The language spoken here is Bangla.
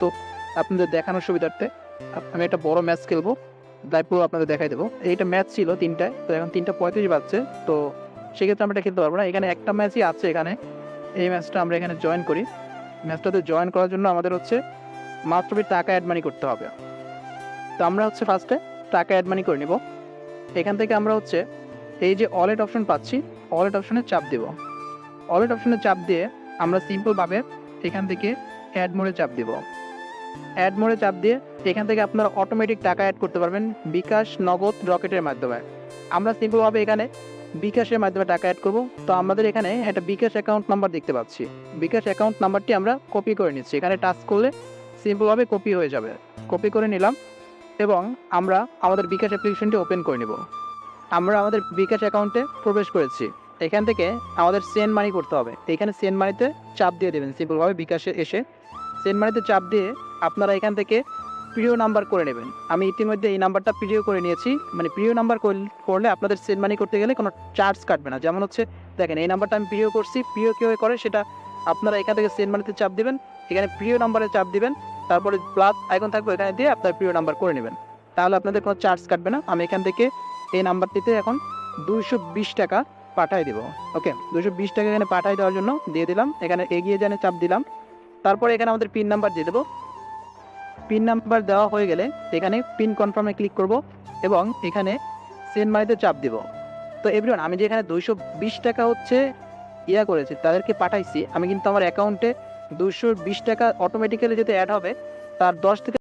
তো আপনাদের দেখানোর সুবিধার্থে আমি একটা বড় ম্যাচ খেলবো, লাইভ পুরো আপনাদের দেখাই দেবো। এইটা ম্যাচ ছিল 3টায়, তো এখন 3:35 বাজছে, তো সেক্ষেত্রে আমরা এটা খেলতে পারবো না। এখানে একটা ম্যাচই আছে এখানে, এই ম্যাচটা আমরা এখানে জয়েন করি। ম্যাচটাতে জয়েন করার জন্য আমাদের হচ্ছে মাত্র টাকা অ্যাড মানি করতে হবে। তো আমরা হচ্ছে ফার্স্টে টাকা অ্যাড মানি করে নিব। এখান থেকে আমরা হচ্ছে এই যে ওয়ালেট অপশন পাচ্ছি, ওয়ালেট অপশনে চাপ দেব। ওয়ালেট অপশনে চাপ দিয়ে আমরা সিম্পলভাবে এখান থেকে অ্যাড মোডে চাপ দিব। অ্যাড মোডে চাপ দিয়ে এখান থেকে আপনারা অটোমেটিক টাকা অ্যাড করতে পারবেন বিকাশ, নগদ, রকেটের মাধ্যমে। আমরা সিম্পলভাবে এখানে বিকাশের মাধ্যমে টাকা অ্যাড করব। তো আমাদের এখানে একটা বিকাশ অ্যাকাউন্ট নাম্বার দেখতে পাচ্ছি, বিকাশ অ্যাকাউন্ট নাম্বারটি আমরা কপি করে নিচ্ছি। এখানে টাচ করলে সিম্পলভাবে কপি হয়ে যাবে। কপি করে নিলাম এবং আমরা আমাদের বিকাশ অ্যাপ্লিকেশনটি ওপেন করে নেব। আমরা আমাদের বিকাশ অ্যাকাউন্টে প্রবেশ করেছি। এখান থেকে আমাদের সেন্ড মানি করতে হবে। এখানে সেন্ড মানিতে চাপ দিয়ে দেবেন সিম্পলভাবে। বিকাশে এসে সেন্ড মানিতে চাপ দিয়ে আপনারা এখান থেকে প্রিয় নাম্বার করে নেবেন। আমি ইতিমধ্যে এই নাম্বারটা প্রিয় করে নিয়েছি। মানে প্রিয় নাম্বার করলে আপনাদের সেন্ড মানি করতে গেলে কোনো চার্জ কাটবে না। যেমন হচ্ছে দেখেন, এই নাম্বারটা আমি প্রিয় করছি। প্রিয় কীভাবে করে সেটা আপনারা এখান থেকে সেন্ড মানিতে চাপ দিবেন, এখানে প্রিয় নাম্বারে চাপ দিবেন, তারপরে প্লাস আইকন থাকবে, এখানে দিয়ে আপনার প্রিয় নাম্বার করে নেবেন। তাহলে আপনাদের কোনো চার্জ কাটবে না। আমি এখান থেকে এই নাম্বারটিতে এখন 220 টাকা পাঠাই দেব। ওকে, 220 টাকা এখানে পাঠাই দেওয়ার জন্য দিয়ে দিলাম। এখানে এগিয়ে জানে চাপ দিলাম। তারপরে এখানে আমাদের পিন নাম্বার দিয়ে দেবো। পিন নাম্বার দেওয়া হয়ে গেলে এখানে পিন কনফার্মে ক্লিক করব এবং এখানে সেন্ড মানিতে চাপ দিব। তো এভরিওয়ান, আমি যে এখানে 220 টাকা হচ্ছে করেছি, তাদেরকে পাঠাইছি, আমি কিন্তু আমার অ্যাকাউন্টে 220 টাকা অটোমেটিক্যালি যেতে অ্যাড হবে তার 10 থেকে